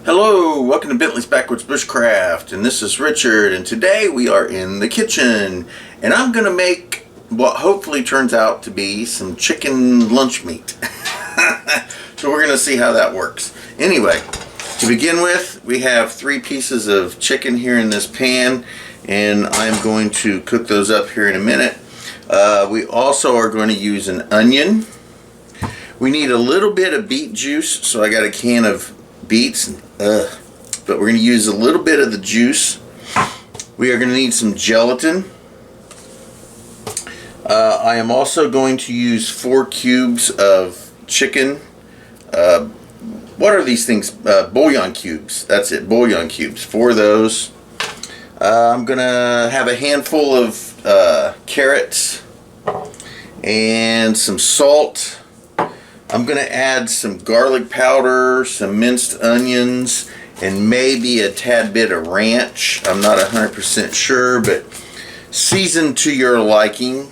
Hello, welcome to Bentley's Backwoods Bushcraft, and this is Richard, and today we are in the kitchen, and I'm going to make what hopefully turns out to be some chicken lunch meat. So we're going to see how that works. Anyway, to begin with, we have 3 pieces of chicken here in this pan, and I'm going to cook those up here in a minute. We also are going to use an onion. We need a little bit of beet juice, so I got a can of beets, but we're going to use a little bit of the juice. We are going to need some gelatin. I am also going to use 4 cubes of chicken. What are these things? Bouillon cubes. That's it, bouillon cubes. 4 of those. I'm going to have a handful of carrots and some salt. I'm going to add some garlic powder, some minced onions, and maybe a tad bit of ranch. I'm not 100% sure, but season to your liking.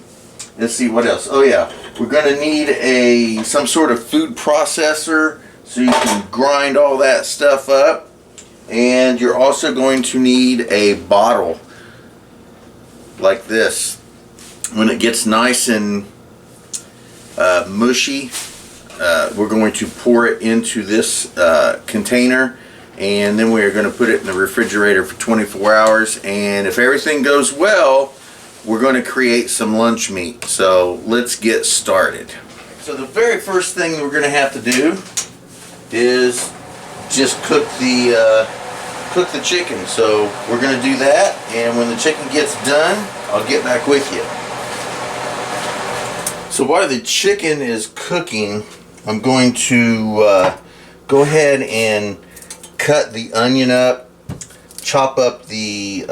Let's see what else. Oh yeah, we're going to need some sort of food processor so you can grind all that stuff up. And you're also going to need a bottle like this. When it gets nice and mushy, we're going to pour it into this container, and then we are going to put it in the refrigerator for 24 hours, and if everything goes well, we're going to create some lunch meat. So let's get started. So the very first thing we're going to have to do is just cook the chicken. So we're going to do that, and when the chicken gets done, I'll get back with you. So while the chicken is cooking, I'm going to go ahead and cut the onion up, chop up the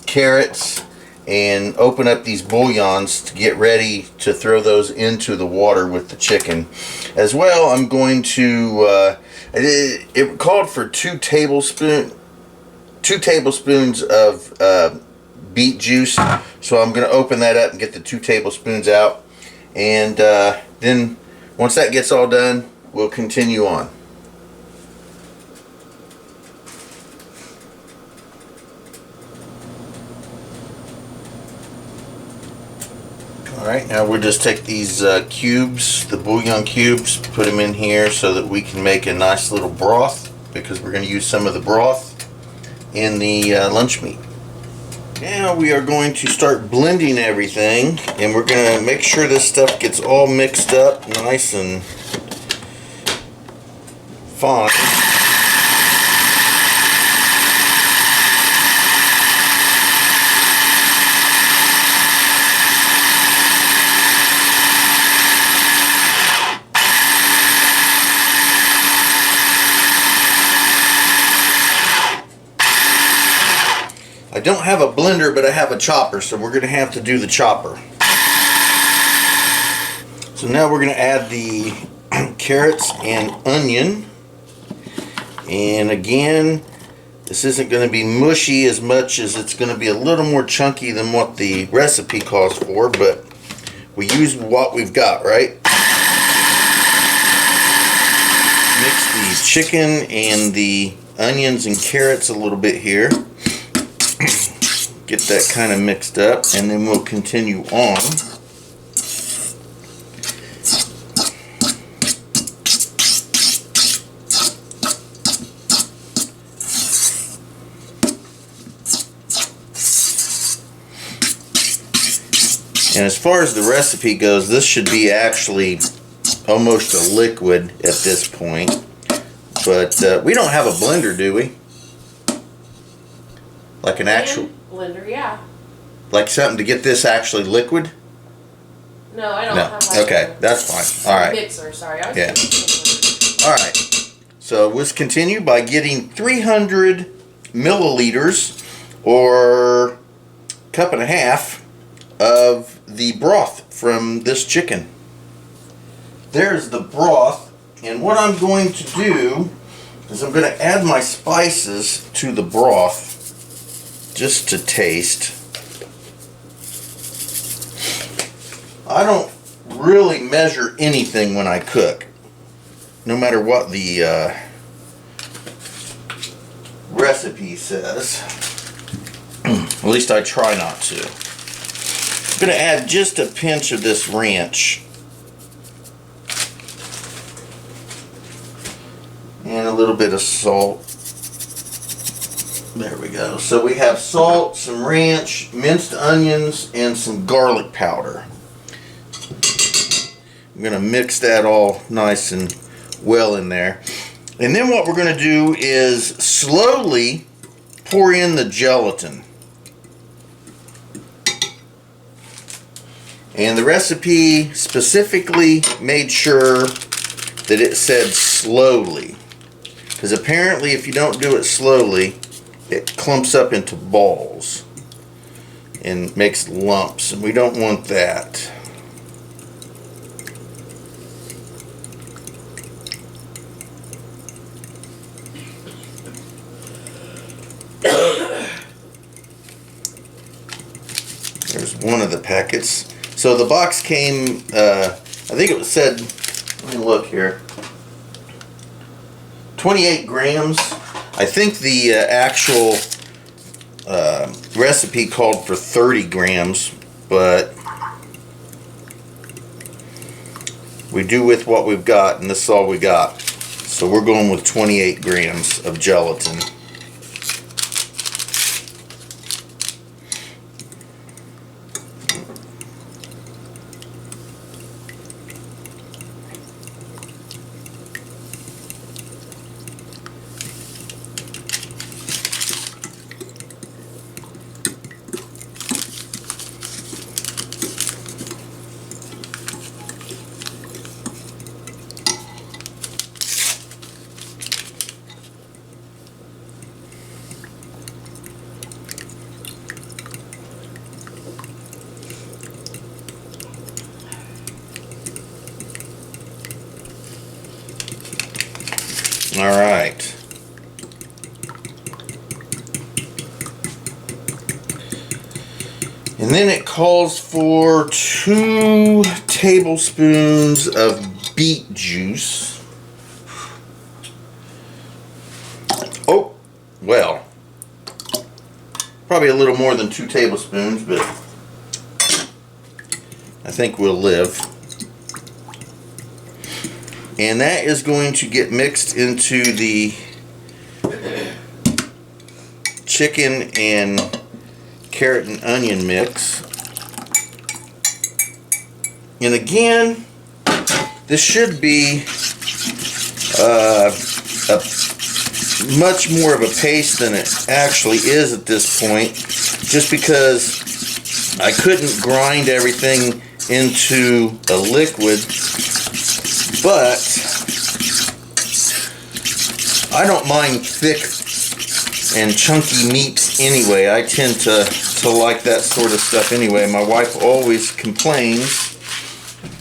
carrots, and open up these bouillons to get ready to throw those into the water with the chicken. As well, I'm going to, it called for 2 tablespoons of beet juice, so I'm going to open that up and get the 2 tablespoons out, and then once that gets all done, we'll continue on. Alright, now we'll just take these cubes, the bouillon cubes, put them in here so that we can make a nice little broth, because we're going to use some of the broth in the lunch meat. Now we are going to start blending everything, and we're going to make sure this stuff gets all mixed up nice and fine. I don't have a blender, but I have a chopper, so we're going to have to do the chopper. So now we're going to add the carrots and onion. And again, this isn't going to be mushy as much as it's going to be a little more chunky than what the recipe calls for, but we use what we've got, right? Mix the chicken and the onions and carrots a little bit here. Get that kind of mixed up, and then we'll continue on. And as far as the recipe goes, this should be actually almost a liquid at this point. But we don't have a blender, do we? Like an actual blender, yeah. Like something to get this actually liquid? No, I don't have like okay, that's fine. Alright. Mixer, sorry. Yeah. Alright. So let's continue by getting 300 milliliters or 1.5 cups of the broth from this chicken. There's the broth, and what I'm going to do is I'm going to add my spices to the broth just to taste. I don't really measure anything when I cook, no matter what the recipe says. At least I try not to. I'm going to add just a pinch of this ranch. And a little bit of salt. There we go. So we have salt, some ranch, minced onions, and some garlic powder. I'm going to mix that all nice and well in there. And then what we're going to do is slowly pour in the gelatin. And the recipe specifically made sure that it said slowly. Because apparently if you don't do it slowly, it clumps up into balls and makes lumps, and we don't want that. There's one of the packets. So the box came, I think it said, let me look here, 28 grams. I think the actual recipe called for 30 grams, but we do with what we've got, and this is all we got. So we're going with 28 grams of gelatin. All right. And then it calls for 2 tablespoons of beet juice. Oh, well, probably a little more than 2 tablespoons, but I think we'll live. And that is going to get mixed into the chicken and carrot and onion mix. And again, this should be much more of a paste than it actually is at this point, just because I couldn't grind everything into a liquid. But I don't mind thick and chunky meats anyway. I tend to like that sort of stuff anyway. My wife always complains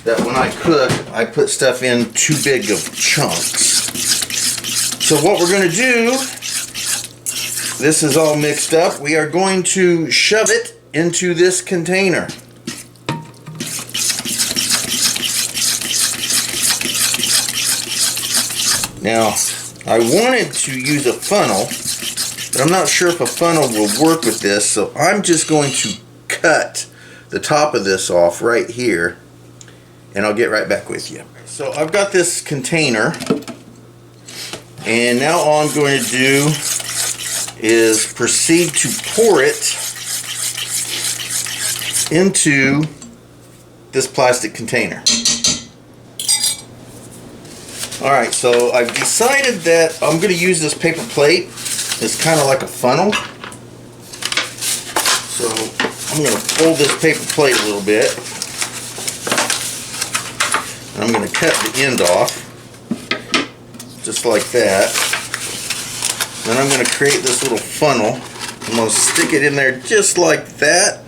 that when I cook, I put stuff in too big of chunks. So what we're going to do, this is all mixed up. We are going to shove it into this container. Now, I wanted to use a funnel, but I'm not sure if a funnel will work with this, so I'm just going to cut the top of this off right here, and I'll get right back with you. So I've got this container, and now all I'm going to do is proceed to pour it into this plastic container. Alright, so I've decided that I'm going to use this paper plate. It's kind of like a funnel. So I'm going to fold this paper plate a little bit. And I'm going to cut the end off. Just like that. Then I'm going to create this little funnel. I'm going to stick it in there just like that.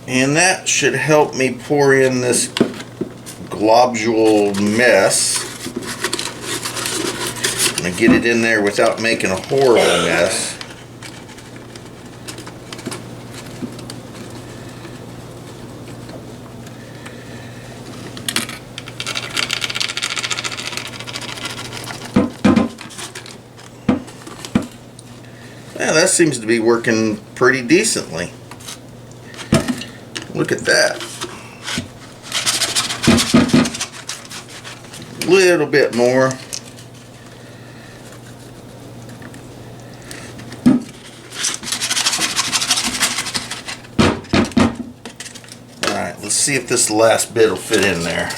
And that should help me pour in this globule mess. And get it in there without making a horrible mess. Yeah, that seems to be working pretty decently. Look at that. Little bit more. Alright, let's see if this last bit will fit in there.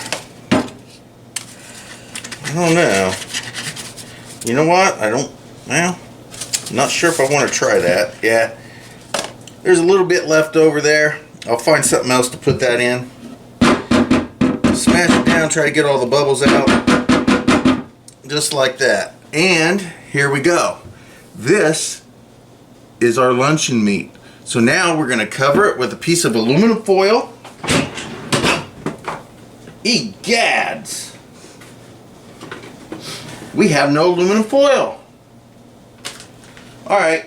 I don't know. You know what? Well, I'm not sure if I want to try that. Yeah. There's a little bit left over there. I'll find something else to put that in. Smash it down, try to get all the bubbles out. Just like that. And here we go. This is our luncheon meat. So now we're going to cover it with a piece of aluminum foil. Egads! We have no aluminum foil. Alright.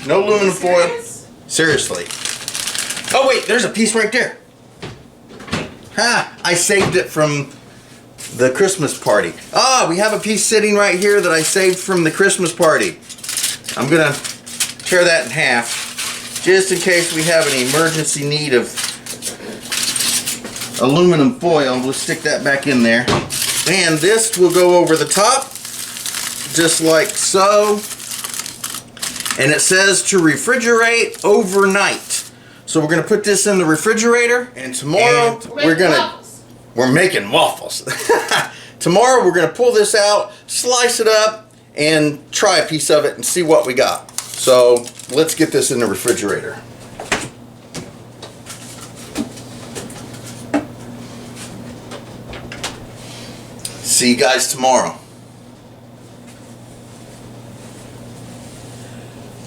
No aluminum foil. Seriously. Oh wait, there's a piece right there. Ha! I saved it from the Christmas party. Ah, we have a piece sitting right here that I saved from the Christmas party. I'm gonna tear that in half just in case we have an emergency need of aluminum foil. We'll stick that back in there. And this will go over the top just like so. And it says to refrigerate overnight. So we're going to put this in the refrigerator, and tomorrow we're making waffles. Tomorrow we're going to pull this out, slice it up, and try a piece of it and see what we got. So let's get this in the refrigerator. See you guys tomorrow.